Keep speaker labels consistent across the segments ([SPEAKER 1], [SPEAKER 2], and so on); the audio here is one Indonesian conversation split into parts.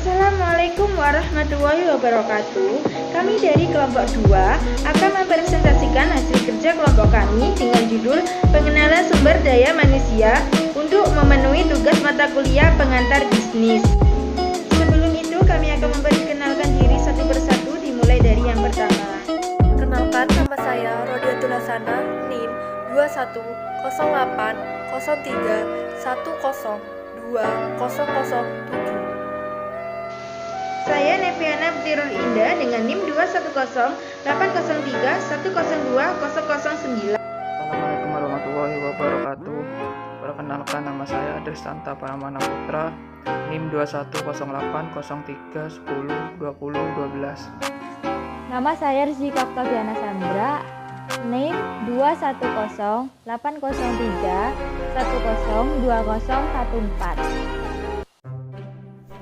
[SPEAKER 1] Assalamualaikum warahmatullahi wabarakatuh. Kami dari kelompok 2 akan mempresentasikan hasil kerja kelompok kami dengan judul Pengenalan Sumber Daya Manusia untuk memenuhi tugas mata kuliah pengantar bisnis. Sebelum itu kami akan memperkenalkan diri satu persatu, dimulai dari yang pertama.
[SPEAKER 2] Kenalkan, nama saya Rodiatul Hasanah, NIM 210803102007.
[SPEAKER 1] Saya Neviana Tirul Indah dengan NIM 2108003102009.
[SPEAKER 3] Assalamualaikum warahmatullahi wabarakatuh. Perkenalkan, nama saya Adristanta Paramana Putra, NIM 210803102012.
[SPEAKER 4] Nama saya Rizika Oktaviana Sandra, NIM 2108003102014.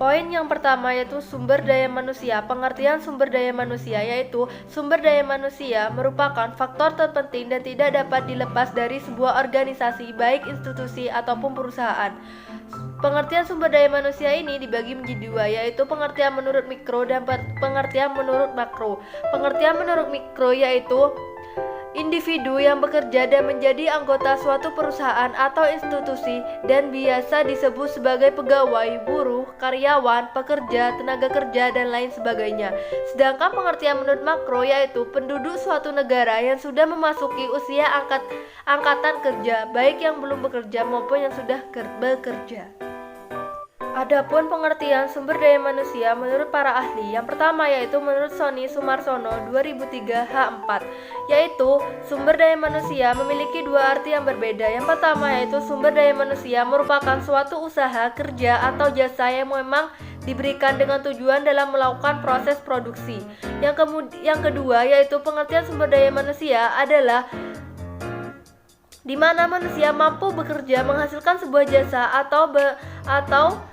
[SPEAKER 2] Poin yang pertama yaitu sumber daya manusia. Pengertian sumber daya manusia yaitu sumber daya manusia merupakan faktor terpenting dan tidak dapat dilepas dari sebuah organisasi, baik institusi ataupun perusahaan. Pengertian sumber daya manusia ini dibagi menjadi dua, yaitu pengertian menurut mikro dan pengertian menurut makro. Pengertian menurut mikro yaitu individu yang bekerja dan menjadi anggota suatu perusahaan atau institusi dan biasa disebut sebagai pegawai, buruh, karyawan, pekerja, tenaga kerja, dan lain sebagainya. Sedangkan pengertian menurut makro yaitu penduduk suatu negara yang sudah memasuki usia angkatan kerja, baik yang belum bekerja maupun yang sudah bekerja. Adapun pengertian sumber daya manusia menurut para ahli, yang pertama yaitu menurut Sony Sumarsono 2003 H4, yaitu sumber daya manusia memiliki dua arti yang berbeda. Yang pertama yaitu sumber daya manusia merupakan suatu usaha, kerja, atau jasa yang memang diberikan dengan tujuan dalam melakukan proses produksi. Yang kedua yaitu pengertian sumber daya manusia adalah di mana manusia mampu bekerja menghasilkan sebuah jasa atau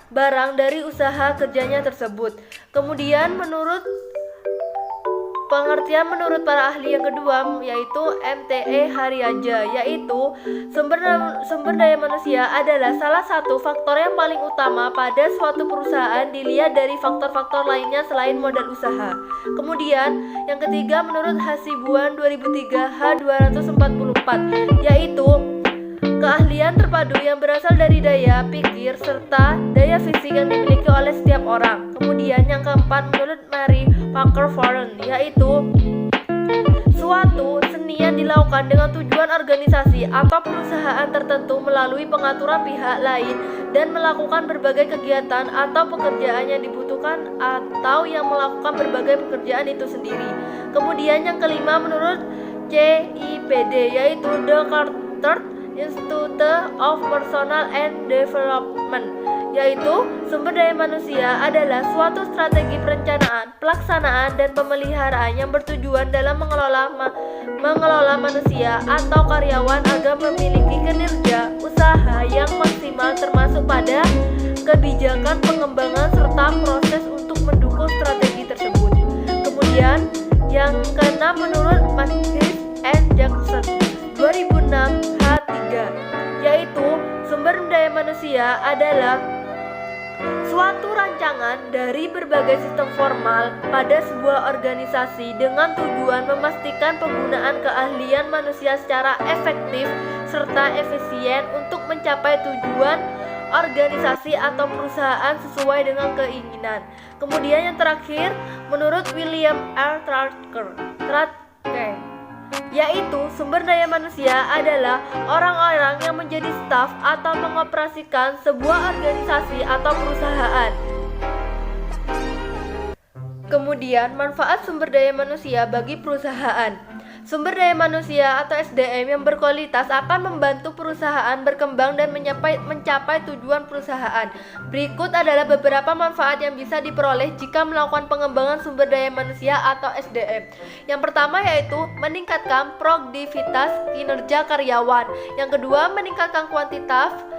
[SPEAKER 2] barang dari usaha kerjanya tersebut. Kemudian pengertian menurut para ahli yang kedua yaitu MTE Hariaja, yaitu sumber daya manusia adalah salah satu faktor yang paling utama pada suatu perusahaan dilihat dari faktor-faktor lainnya selain modal usaha. Kemudian yang ketiga menurut Hasibuan 2003 H244, yaitu keahlian terpadu yang berasal dari daya pikir serta daya fisik yang dimiliki oleh setiap orang. Kemudian yang keempat menurut Mary Parker Foran, yaitu suatu seni yang dilakukan dengan tujuan organisasi atau perusahaan tertentu melalui pengaturan pihak lain dan melakukan berbagai kegiatan atau pekerjaan yang dibutuhkan atau yang melakukan berbagai pekerjaan itu sendiri. Kemudian yang kelima menurut CIPD, yaitu The Carter Institute of Personal and Development, yaitu sumber daya manusia adalah suatu strategi perencanaan, pelaksanaan, dan pemeliharaan yang bertujuan dalam mengelola manusia atau karyawan agar memiliki kinerja usaha yang maksimal termasuk pada kebijakan pengembangan serta proses untuk mendukung strategi tersebut. Kemudian yang keenam menurut Mathis and Jackson 2006 H3, yaitu sumber daya manusia adalah suatu rancangan dari berbagai sistem formal pada sebuah organisasi dengan tujuan memastikan penggunaan keahlian manusia secara efektif serta efisien untuk mencapai tujuan organisasi atau perusahaan sesuai dengan keinginan. Kemudian yang terakhir menurut William R. Tratker, yaitu sumber daya manusia adalah orang-orang yang menjadi staf atau mengoperasikan sebuah organisasi atau perusahaan. Kemudian manfaat sumber daya manusia bagi perusahaan. Sumber daya manusia atau SDM yang berkualitas akan membantu perusahaan berkembang dan mencapai tujuan perusahaan. Berikut adalah beberapa manfaat yang bisa diperoleh jika melakukan pengembangan sumber daya manusia atau SDM. Yang pertama yaitu meningkatkan produktivitas kinerja karyawan. Yang kedua, meningkatkan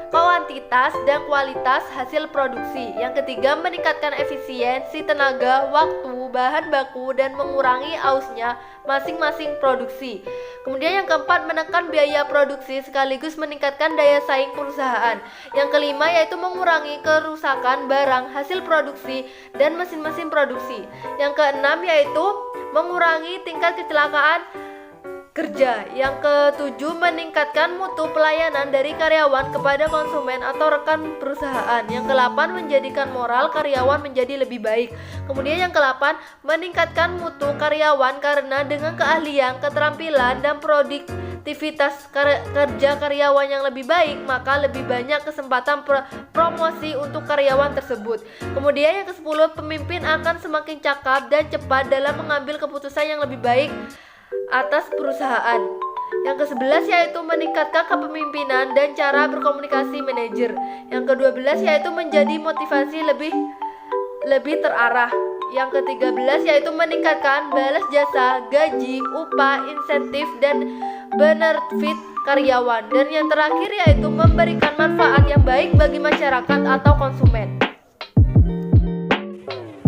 [SPEAKER 2] kuantitas dan kualitas hasil produksi. Yang ketiga, meningkatkan efisiensi tenaga, waktu, bahan baku, dan mengurangi ausnya masing-masing produksi. Kemudian yang keempat, menekan biaya produksi sekaligus meningkatkan daya saing perusahaan. Yang kelima yaitu mengurangi kerusakan barang hasil produksi dan mesin-mesin produksi. Yang keenam yaitu mengurangi tingkat kecelakaan kerja. Yang ketujuh, meningkatkan mutu pelayanan dari karyawan kepada konsumen atau rekan perusahaan. Yang kedelapan, menjadikan moral karyawan menjadi lebih baik. Kemudian yang kedelapan, meningkatkan mutu karyawan karena dengan keahlian, keterampilan, dan produktivitas kerja karyawan yang lebih baik, maka lebih banyak kesempatan promosi untuk karyawan tersebut. Kemudian yang ke-10, pemimpin akan semakin cakap dan cepat dalam mengambil keputusan yang lebih baik atas perusahaan. Yang ke-11 yaitu meningkatkan kepemimpinan dan cara berkomunikasi manajer. Yang ke-12 yaitu menjadi motivasi lebih terarah. Yang ke-13 yaitu meningkatkan balas jasa, gaji, upah, insentif, dan benefit karyawan. Dan yang terakhir yaitu memberikan manfaat yang baik bagi masyarakat atau konsumen.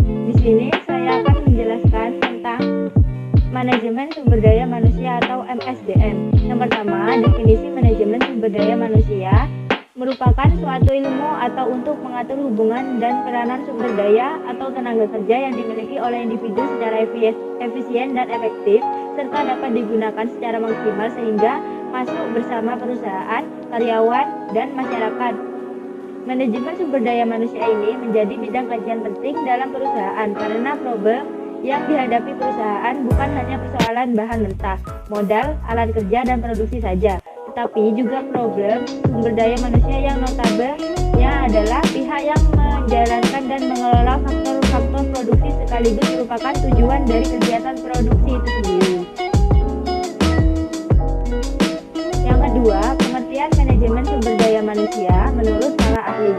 [SPEAKER 4] Di sini saya akan menjelaskan tentang manajemen sumber daya manusia atau MSDM. Yang pertama, definisi manajemen sumber daya manusia merupakan suatu ilmu atau untuk mengatur hubungan dan peranan sumber daya atau tenaga kerja yang dimiliki oleh individu secara efisien dan efektif, serta dapat digunakan secara maksimal sehingga masuk bersama perusahaan, karyawan, dan masyarakat. Manajemen sumber daya manusia ini menjadi bidang kajian penting dalam perusahaan karena problem yang dihadapi perusahaan bukan hanya persoalan bahan mentah, modal, alat kerja, dan produksi saja, tetapi juga problem sumber daya manusia yang notabene adalah pihak yang menjalankan dan mengelola faktor-faktor produksi sekaligus merupakan tujuan dari kegiatan produksi itu sendiri. Yang kedua, pengertian manajemen sumber daya manusia menurut para ahli.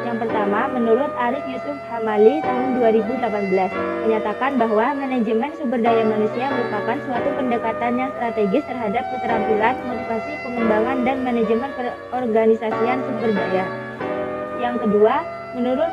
[SPEAKER 4] Yang pertama, menurut Arif Yusuf Hamali tahun 2018 menyatakan bahwa manajemen sumber daya manusia merupakan suatu pendekatan yang strategis terhadap keterampilan, motivasi, pengembangan, dan manajemen perorganisasian sumber daya. Yang kedua, menurut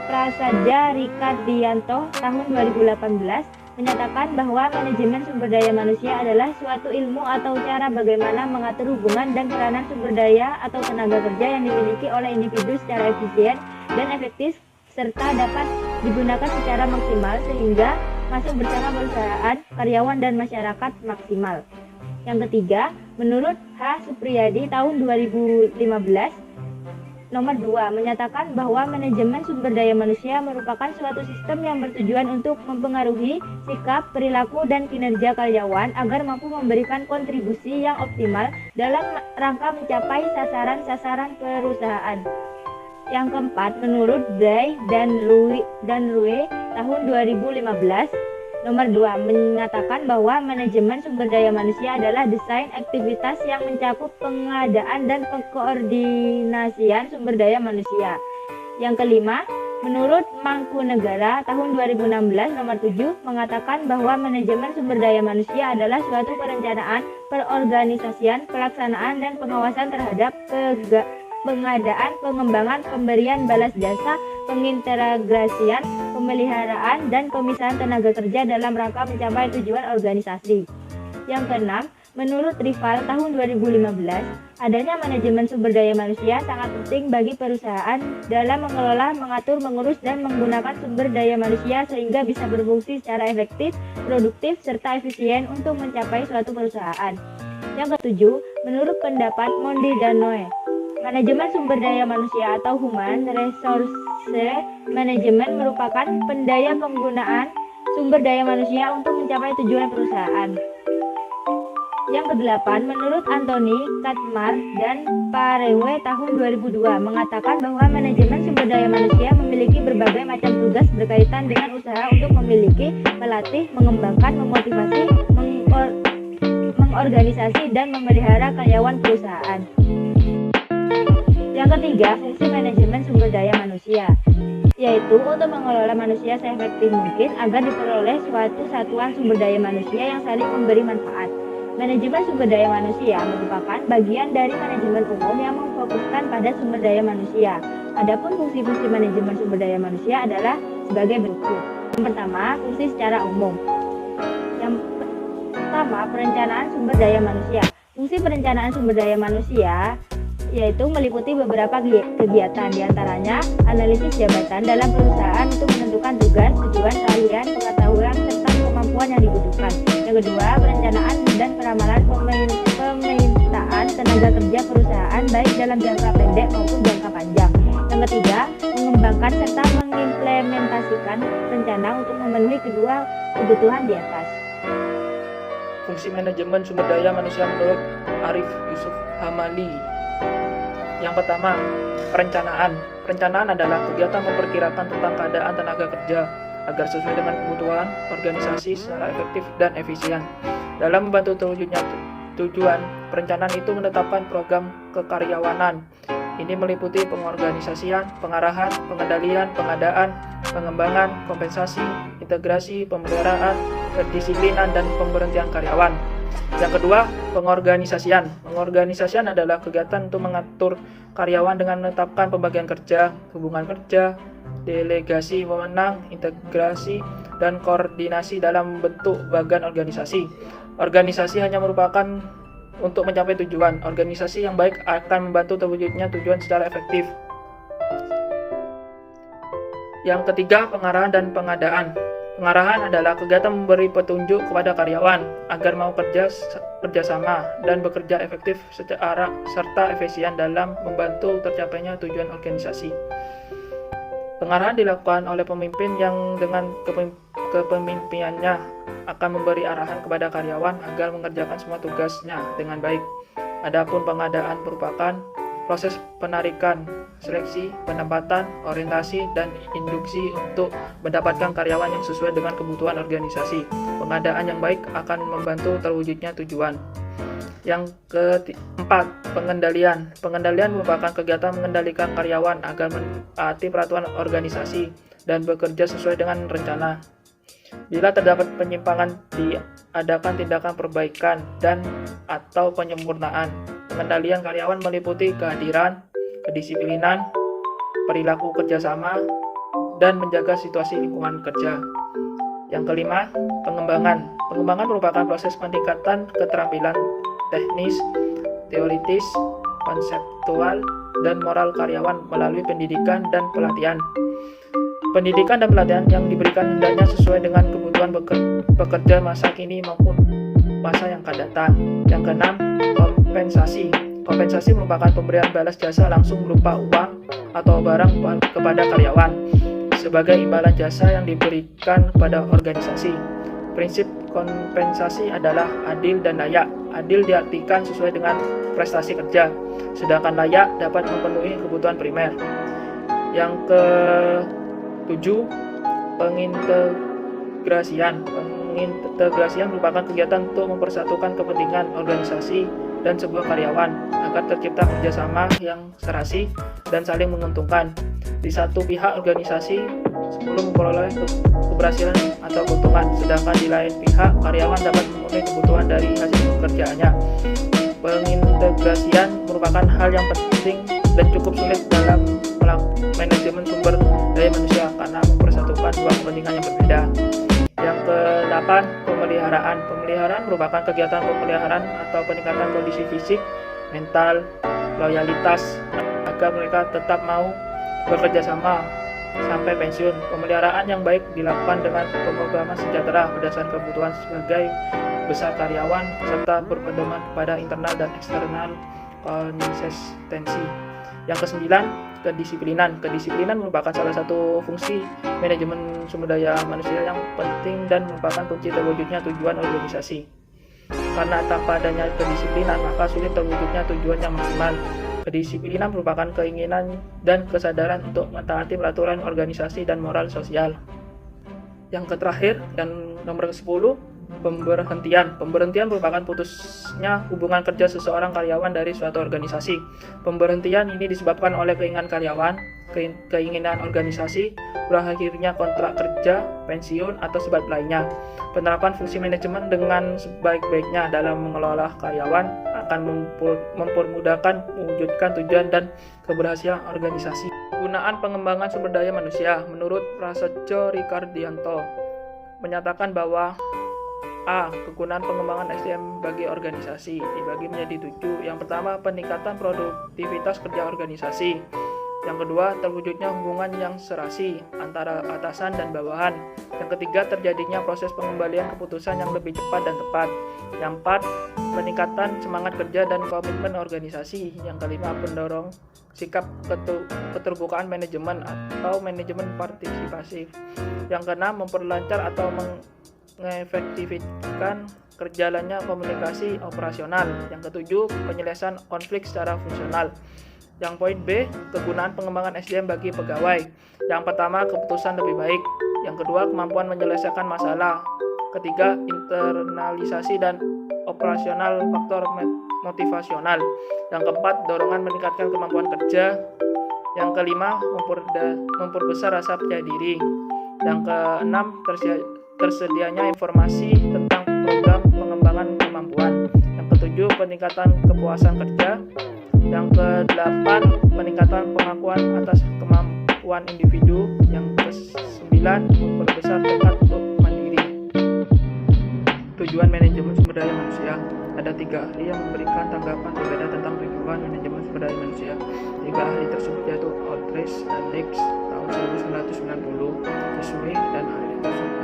[SPEAKER 4] Prasadya Rikardianto tahun 2018 menyatakan bahwa manajemen sumber daya manusia adalah suatu ilmu atau cara bagaimana mengatur hubungan dan peranan sumber daya atau tenaga kerja yang dimiliki oleh individu secara efisien dan efektif serta dapat digunakan secara maksimal sehingga masuk bersama perusahaan, karyawan, dan masyarakat maksimal. Yang ketiga, menurut H. Supriyadi tahun 2015 Nomor 2, menyatakan bahwa manajemen sumber daya manusia merupakan suatu sistem yang bertujuan untuk mempengaruhi sikap, perilaku, dan kinerja karyawan agar mampu memberikan kontribusi yang optimal dalam rangka mencapai sasaran-sasaran perusahaan. Yang keempat, menurut Bray dan Rue tahun 2015, Nomor 2, menyatakan bahwa manajemen sumber daya manusia adalah desain aktivitas yang mencakup pengadaan dan koordinasian sumber daya manusia. Yang kelima, menurut Mangkunegara tahun 2016 nomor 7 mengatakan bahwa manajemen sumber daya manusia adalah suatu perencanaan, perorganisasian, pelaksanaan, dan pengawasan terhadap pengadaan, pengembangan, pemberian balas jasa, pengintegrasian, pemeliharaan, dan pemisahan tenaga kerja dalam rangka mencapai tujuan organisasi. Yang keenam, menurut Rival tahun 2015, adanya manajemen sumber daya manusia sangat penting bagi perusahaan dalam mengelola, mengatur, mengurus, dan menggunakan sumber daya manusia sehingga bisa berfungsi secara efektif, produktif, serta efisien untuk mencapai suatu perusahaan. Yang ketujuh, menurut pendapat Mondi dan Noe, manajemen sumber daya manusia atau human resource management merupakan pendaya penggunaan sumber daya manusia untuk mencapai tujuan perusahaan. Yang kedelapan, menurut Anthony Katmar dan Parewe tahun 2002 mengatakan bahwa manajemen sumber daya manusia memiliki berbagai macam tugas berkaitan dengan usaha untuk memiliki, melatih, mengembangkan, memotivasi, mengorganisasi, dan memelihara karyawan perusahaan. Yang ketiga, fungsi manajemen sumber daya manusia, yaitu untuk mengelola manusia seefektif mungkin agar diperoleh suatu satuan sumber daya manusia yang saling memberi manfaat. Manajemen sumber daya manusia merupakan bagian dari manajemen umum yang memfokuskan pada sumber daya manusia. Adapun fungsi-fungsi manajemen sumber daya manusia adalah sebagai berikut. Yang pertama, fungsi secara umum. Yang pertama, perencanaan sumber daya manusia. Fungsi perencanaan sumber daya manusia yaitu meliputi beberapa kegiatan, diantaranya analisis jabatan dalam perusahaan untuk menentukan tugas, tujuan, keahlian, pengetahuan, serta kemampuan yang dibutuhkan. Yang kedua, perencanaan dan peramalan pemetaan tenaga kerja perusahaan baik dalam jangka pendek maupun jangka panjang. Yang ketiga, mengembangkan serta mengimplementasikan rencana untuk memenuhi kedua kebutuhan di atas.
[SPEAKER 3] Fungsi manajemen sumber daya manusia menurut Arif Yusuf Hamali. Yang pertama, perencanaan. Perencanaan adalah kegiatan memperkirakan tentang keadaan tenaga kerja agar sesuai dengan kebutuhan organisasi secara efektif dan efisien. Dalam membantu terwujudnya tujuan, perencanaan itu menetapkan program kekaryawanan. Ini meliputi pengorganisasian, pengarahan, pengendalian, pengadaan, pengembangan, kompensasi, integrasi, pemeliharaan, kedisiplinan, dan pemberhentian karyawan. Yang kedua, pengorganisasian. Pengorganisasian adalah kegiatan untuk mengatur karyawan dengan menetapkan pembagian kerja, hubungan kerja, delegasi wewenang, integrasi, dan koordinasi dalam bentuk bagan organisasi. Organisasi hanya merupakan untuk mencapai tujuan. Organisasi yang baik akan membantu terwujudnya tujuan secara efektif. Yang ketiga, pengarahan dan pengadaan. Pengarahan adalah kegiatan memberi petunjuk kepada karyawan agar mau kerjasama dan bekerja efektif serta efisien dalam membantu tercapainya tujuan organisasi. Pengarahan dilakukan oleh pemimpin yang dengan kepemimpinannya akan memberi arahan kepada karyawan agar mengerjakan semua tugasnya dengan baik. Adapun pengadaan merupakan proses penarikan, seleksi, penempatan, orientasi, dan induksi untuk mendapatkan karyawan yang sesuai dengan kebutuhan organisasi. Pengadaan yang baik akan membantu terwujudnya tujuan. Yang keempat, pengendalian. Pengendalian merupakan kegiatan mengendalikan karyawan agar menaati peraturan organisasi dan bekerja sesuai dengan rencana. Bila terdapat penyimpangan, diadakan tindakan perbaikan dan atau penyempurnaan. Pengendalian karyawan meliputi kehadiran, kedisiplinan, perilaku kerjasama, dan menjaga situasi lingkungan kerja. Yang kelima, pengembangan. Pengembangan merupakan proses peningkatan keterampilan teknis, teoritis, konseptual, dan moral karyawan melalui pendidikan dan pelatihan. Pendidikan dan pelatihan yang diberikan hendaknya sesuai dengan kebutuhan pekerja masa kini maupun masa yang akan datang. Yang keenam, kompensasi. Kompensasi merupakan pemberian balas jasa langsung berupa uang atau barang kepada karyawan sebagai imbalan jasa yang diberikan kepada organisasi. Prinsip kompensasi adalah adil dan layak. Adil diartikan sesuai dengan prestasi kerja, sedangkan layak dapat memenuhi kebutuhan primer. Yang ketujuh, pengintegrasian. Pengintegrasian merupakan kegiatan untuk mempersatukan kepentingan organisasi dan sebuah karyawan agar tercipta kerjasama yang serasi dan saling menguntungkan. Di satu pihak organisasi sebelum memperoleh keberhasilan atau keuntungan, sedangkan di lain pihak karyawan dapat memenuhi kebutuhan dari hasil pekerjaannya. Pengintegrasian merupakan hal yang penting dan cukup sulit dalam manajemen sumber daya manusia karena mempersatukan dua kepentingan yang berbeda. Yang ke-8, pemeliharaan. Pemeliharaan merupakan kegiatan pemeliharaan atau peningkatan kondisi fisik, mental, loyalitas agar mereka tetap mau bekerja sama sampai pensiun. Pemeliharaan yang baik dilakukan dengan pemrograman sejahtera berdasarkan kebutuhan sebagai besar karyawan serta berpedoman kepada internal dan eksternal konsistensi. Yang ke-9, kedisiplinan. Kedisiplinan merupakan salah satu fungsi manajemen sumber daya manusia yang penting dan merupakan kunci terwujudnya tujuan organisasi. Karena tanpa adanya kedisiplinan, maka sulit terwujudnya tujuan yang maksimal. Kedisiplinan merupakan keinginan dan kesadaran untuk mentaati peraturan organisasi dan moral sosial. Yang terakhir dan nomor 10, pemberhentian. Pemberhentian merupakan putusnya hubungan kerja seseorang karyawan dari suatu organisasi. Pemberhentian ini disebabkan oleh keinginan karyawan keinginan organisasi, berakhirnya kontrak kerja, pensiun, atau sebab lainnya. Penerapan fungsi manajemen dengan sebaik-baiknya dalam mengelola karyawan akan mempermudahkan mewujudkan tujuan dan keberhasilan organisasi. Penggunaan pengembangan sumber daya manusia. Menurut Prasetyo Ricardianto menyatakan bahwa A. Kegunaan pengembangan SDM bagi organisasi dibagi menjadi 7. Yang pertama, peningkatan produktivitas kerja organisasi. Yang kedua, terwujudnya hubungan yang serasi antara atasan dan bawahan. Yang ketiga, terjadinya proses pengembalian keputusan yang lebih cepat dan tepat. Yang keempat, peningkatan semangat kerja dan komitmen organisasi. Yang kelima, pendorong sikap keterbukaan manajemen atau manajemen partisipasi. Yang keenam, memperlancar atau mengefektifkan berjalannya komunikasi operasional. Yang ketujuh, penyelesaian konflik secara fungsional. Yang poin B, kegunaan pengembangan SDM bagi pegawai. Yang pertama, keputusan lebih baik. Yang kedua, kemampuan menyelesaikan masalah. Ketiga, internalisasi dan operasional faktor motivasional. Yang keempat, dorongan meningkatkan kemampuan kerja. Yang kelima, memperbesar rasa percaya diri. Yang keenam, tersedianya informasi tentang program pengembangan kemampuan. Yang ketujuh, peningkatan kepuasan kerja. Yang ke-8, peningkatan pengakuan atas kemampuan individu. Yang ke-9, memperbesar tekad untuk mandiri. Tujuan manajemen sumber daya manusia. Ada 3 ahli yang memberikan tanggapan berbeda tentang tujuan manajemen sumber daya manusia. 3 ahli tersebut yaitu Aldrich dan Nix tahun 1990, Tesue dan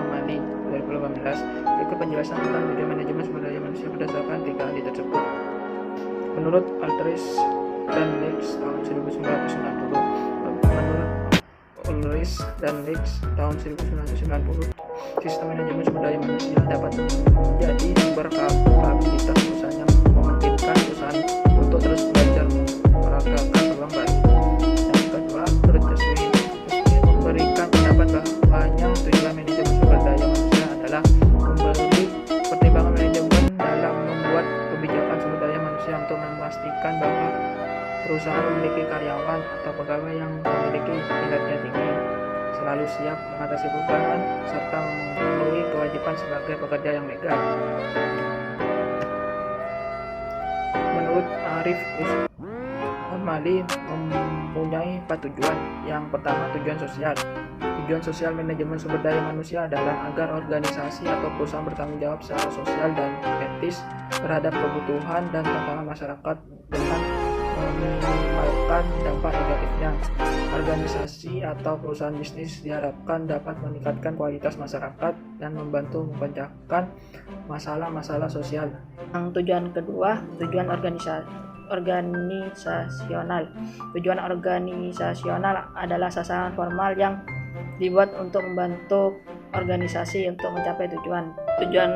[SPEAKER 3] Hamali 2018. Berikut penjelasan tentang tujuan manajemen sumber daya manusia berdasarkan 3 ahli tersebut. Menurut Aldrich dan Nix tahun 1990, Aldrich dan Nix tahun 1990, sistem manajemen sumber daya manusia dapat menjadi sumber kapabilitas perusahaan yang memungkinkan perusahaan untuk terus belajar meragakan peluang baru. Yang kedua, menurut Tesue memberikan pendapat bahwanya tujuan manajemen sumber daya manusia adalah memberi pertimbangan manajemen dalam membuat kebijakan sumber daya manusia untuk memastikan bahwa perusahaan memiliki karyawan atau pegawai yang memiliki kinerja tinggi, selalu siap mengatasi perubahan, serta memenuhi kewajiban sebagai pekerja yang legal. Menurut Arif Hamali mempunyai 4 tujuan. Yang pertama, tujuan sosial. Tujuan sosial manajemen sumber daya manusia adalah agar organisasi atau perusahaan bertanggung jawab secara sosial dan etis terhadap kebutuhan dan tantangan masyarakat dengan meminimalkan dampak negatifnya. Organisasi atau perusahaan bisnis diharapkan dapat meningkatkan kualitas masyarakat dan membantu memecahkan masalah-masalah sosial.
[SPEAKER 5] Yang tujuan kedua, tujuan organisasional. Tujuan organisasional adalah sasaran formal yang dibuat untuk membantu organisasi untuk mencapai tujuan. Tujuan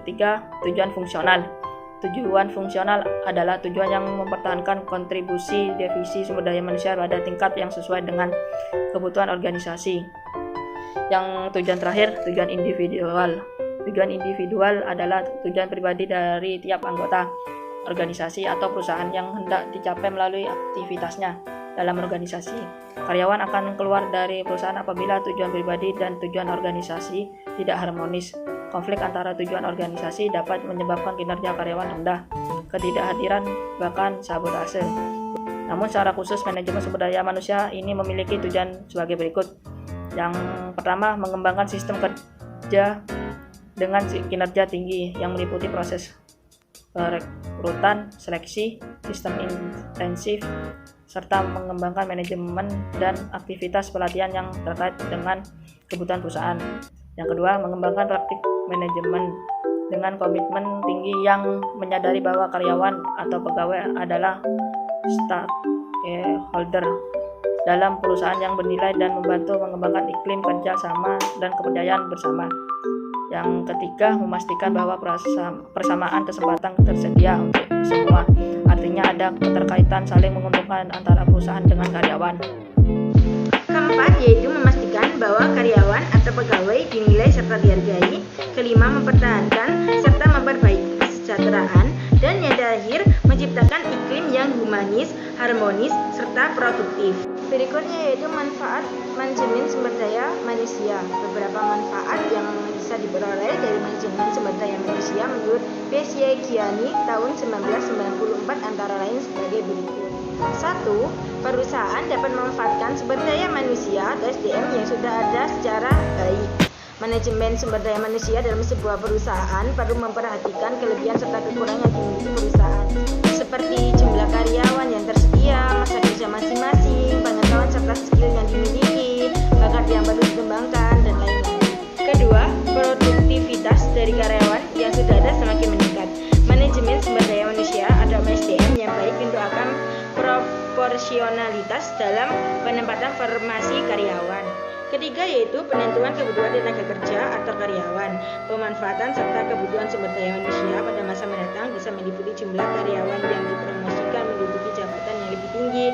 [SPEAKER 5] ketiga, tujuan fungsional. Tujuan fungsional adalah tujuan yang mempertahankan kontribusi divisi sumber daya manusia pada tingkat yang sesuai dengan kebutuhan organisasi. Yang tujuan terakhir, tujuan individual. Tujuan individual adalah tujuan pribadi dari tiap anggota organisasi atau perusahaan yang hendak dicapai melalui aktivitasnya dalam organisasi. Karyawan akan keluar dari perusahaan apabila tujuan pribadi dan tujuan organisasi tidak harmonis. Konflik antara tujuan organisasi dapat menyebabkan kinerja karyawan rendah, ketidakhadiran, bahkan sabotase. Namun secara khusus manajemen sumber daya manusia ini memiliki tujuan sebagai berikut. Yang pertama, mengembangkan sistem kerja dengan kinerja tinggi yang meliputi proses perekrutan, seleksi, sistem intensif, serta mengembangkan manajemen dan aktivitas pelatihan yang terkait dengan kebutuhan perusahaan. Yang kedua, mengembangkan praktik manajemen dengan komitmen tinggi yang menyadari bahwa karyawan atau pegawai adalah stakeholder dalam perusahaan yang bernilai dan membantu mengembangkan iklim kerja sama dan kepercayaan bersama. Yang ketiga, memastikan bahwa persamaan kesempatan tersedia untuk semua. Artinya ada keterkaitan saling menguntungkan antara perusahaan dengan karyawan.
[SPEAKER 1] Keempat, yaitu memastikan bahwa karyawan atau pegawai dinilai serta dihargai. Kelima, mempertahankan serta memperbaiki kesejahteraan. Dan yang terakhir, menciptakan iklim yang humanis, harmonis, serta produktif. Berikutnya yaitu manfaat manajemen sumber daya manusia. Beberapa manfaat yang bisa diperoleh dari manajemen sumber daya manusia menurut Pesce-Ghiani tahun 1994 antara lain sebagai berikut. 1. Perusahaan dapat memanfaatkan sumber daya manusia atau SDM yang sudah ada secara baik. Manajemen sumber daya manusia dalam sebuah perusahaan perlu memperhatikan kelebihan serta kekurangan yang dimiliki perusahaan, seperti jumlah karyawan yang tersedia, masa kerja masing-masing, pengetahuan serta skill yang dimiliki, bakat yang perlu dikembangkan, dan lain-lain. Kedua, produktivitas dari karyawan yang sudah ada semakin meningkat. Manajemen sumber daya manusia atau SDM yang baik tentu akan proporsionalitas dalam penempatan formasi karyawan. Ketiga yaitu penentuan kebutuhan tenaga kerja atau karyawan. Pemanfaatan serta kebutuhan sumber daya manusia pada masa mendatang bisa meliputi jumlah karyawan yang dipromosikan menduduki jabatan yang lebih tinggi,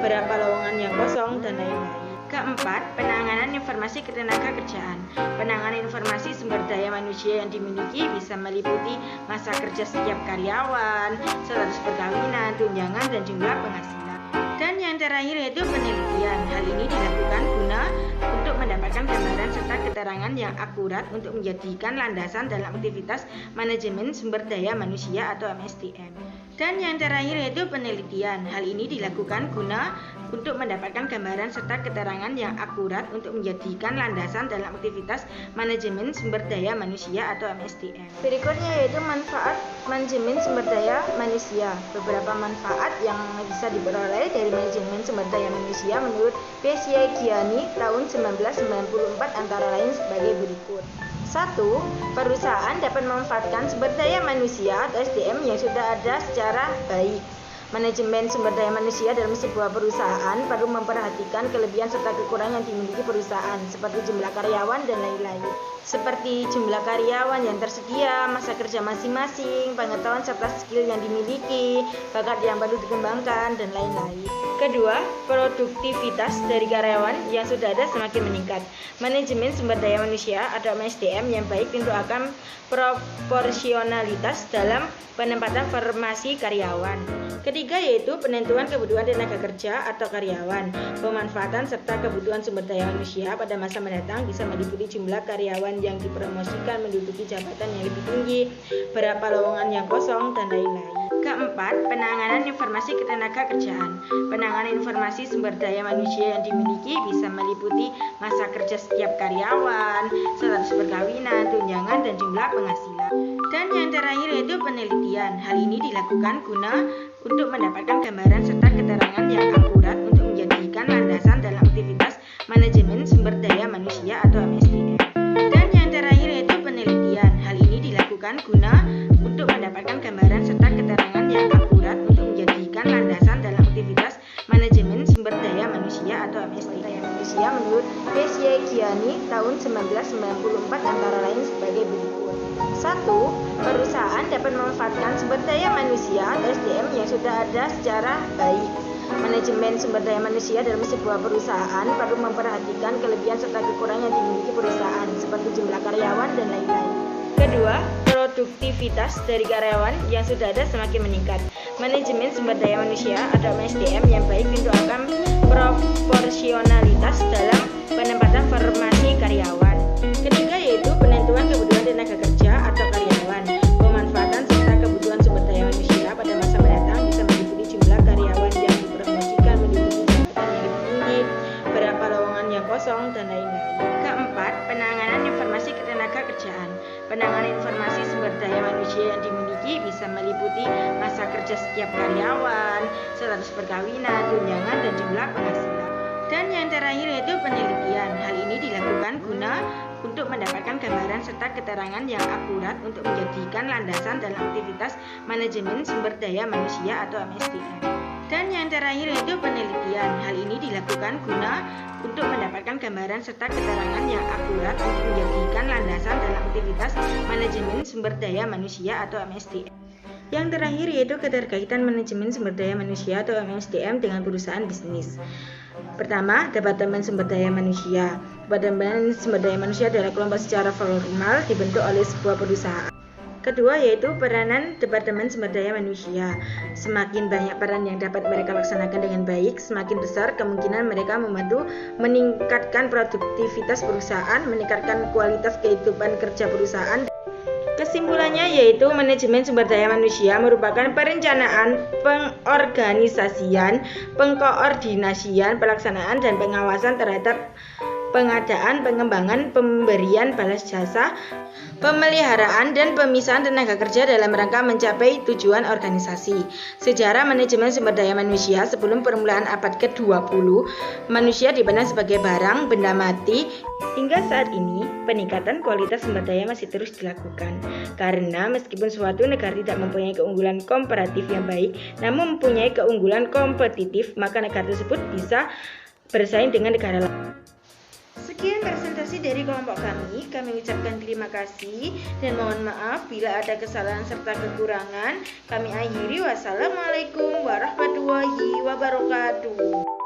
[SPEAKER 1] berapa lowongan yang kosong, dan lain-lain. Keempat, penanganan informasi ketenaga kerjaan. Penanganan informasi sumber daya manusia yang dimiliki bisa meliputi masa kerja setiap karyawan, status perkawinan, tunjangan, dan jumlah penghasilan. Dan yang terakhir yaitu penelitian. Hal ini dilakukan guna untuk mendapatkan gambaran serta keterangan yang akurat untuk menjadikan landasan dalam aktivitas manajemen sumber daya manusia atau MSDM. Dan yang terakhir yaitu penelitian. Hal ini dilakukan guna untuk mendapatkan gambaran serta keterangan yang akurat untuk menjadikan landasan dalam aktivitas manajemen sumber daya manusia atau MSDM. Berikutnya yaitu manfaat manajemen sumber daya manusia. Beberapa manfaat yang bisa diperoleh dari manajemen sumber daya manusia menurut Pesce-Ghiani tahun 1994 antara lain sebagai berikut. 1. Perusahaan dapat memanfaatkan sumber daya manusia atau SDM yang sudah ada secara baik. Manajemen sumber daya manusia dalam sebuah perusahaan perlu memperhatikan kelebihan serta kekurangan yang dimiliki perusahaan, seperti jumlah karyawan dan lain-lain. Seperti jumlah karyawan yang tersedia, masa kerja masing-masing, pengetahuan serta skill yang dimiliki, bakat yang perlu dikembangkan, dan lain-lain. Kedua, produktivitas dari karyawan yang sudah ada semakin meningkat. Manajemen sumber daya manusia atau MSDM yang baik tentu akan proporsionalitas dalam penempatan formasi karyawan. Ketiga yaitu penentuan kebutuhan tenaga kerja atau karyawan. Pemanfaatan serta kebutuhan sumber daya manusia pada masa mendatang bisa meliputi jumlah karyawan yang dipromosikan menduduki jabatan yang lebih tinggi, berapa lowongan yang kosong, dan lain-lain. Keempat, penanganan informasi ketenaga kerjaan. Penanganan informasi sumber daya manusia yang dimiliki bisa meliputi masa kerja setiap karyawan, status perkawinan, tunjangan, dan jumlah penghasilan. Dan yang terakhir yaitu penelitian. Hal ini dilakukan guna untuk mendapatkan gambaran serta keterangan yang akurat untuk menjadikan landasan dalam aktivitas manajemen sumber daya manusia atau MSDM. Dan yang terakhir yaitu penelitian. Hal ini dilakukan guna untuk mendapatkan gambaran serta keterangan yang akurat untuk menjadikan landasan dalam aktivitas manajemen sumber daya manusia atau MSDM. Manusia menurut Pesce-Ghiani tahun 1994 antara lain sebagai berikut. 1. Perusahaan dapat memanfaatkan sumber daya manusia atau SDM yang sudah ada secara baik. Manajemen sumber daya manusia dalam sebuah perusahaan perlu memperhatikan kelebihan serta kekurangan yang dimiliki perusahaan, seperti jumlah karyawan dan lain-lain. Kedua, produktivitas dari karyawan yang sudah ada semakin meningkat. Manajemen sumber daya manusia atau MSDM yang baik tentu akan proporsionalitas dalam penempatan formasi karyawan. Ketiga yaitu penentuan kebutuhan tenaga kerja atau karyawan. Pemanfaatan serta kebutuhan sumber daya manusia pada masa mendatang bisa meliputi jumlah karyawan yang dipromosikan menduduki jabatan yang lebih tinggi, berapa lowongan yang kosong, dan lain-lain. Keempat, penanganan informasi ketenaga kerjaan. Penanganan informasi sumber daya manusia yang dimiliki bisa meliputi masa kerja setiap karyawan, status perkawinan, tunjangan, dan jumlah penghasilan. Dan yang terakhir yaitu penelitian. Hal ini dilakukan guna untuk mendapatkan gambaran serta keterangan yang akurat untuk menjadikan landasan dalam aktivitas manajemen sumber daya manusia atau MSDM. Dan yang terakhir yaitu penelitian. Hal ini dilakukan guna untuk mendapatkan gambaran serta keterangan yang akurat untuk menjadikan landasan dalam aktivitas manajemen sumber daya manusia atau MSDM. Yang terakhir yaitu keterkaitan manajemen sumber daya manusia atau MSDM dengan perusahaan bisnis. Pertama, Departemen Sumber Daya Manusia. Departemen Sumber Daya Manusia adalah kelompok secara formal dibentuk oleh sebuah perusahaan. Kedua yaitu peranan Departemen Sumber Daya Manusia. Semakin banyak peran yang dapat mereka laksanakan dengan baik, semakin besar kemungkinan mereka membantu meningkatkan produktivitas perusahaan, meningkatkan kualitas kehidupan kerja perusahaan. Kesimpulannya yaitu manajemen sumber daya manusia merupakan perencanaan, pengorganisasian, pengkoordinasian, pelaksanaan, dan pengawasan terhadap pengadaan, pengembangan, pemberian balas jasa, pemeliharaan, dan pemisahan tenaga kerja dalam rangka mencapai tujuan organisasi. Sejarah manajemen sumber daya manusia sebelum permulaan abad ke-20, manusia dipandang sebagai barang, benda mati. Hingga saat ini, peningkatan kualitas sumber daya masih terus dilakukan. Karena meskipun suatu negara tidak mempunyai keunggulan komparatif yang baik, namun mempunyai keunggulan kompetitif, maka negara tersebut bisa bersaing dengan negara lain. Sekian presentasi dari kelompok kami. Kami ucapkan terima kasih dan mohon maaf bila ada kesalahan serta kekurangan. Kami akhiri. Wassalamualaikum warahmatullahi wabarakatuh.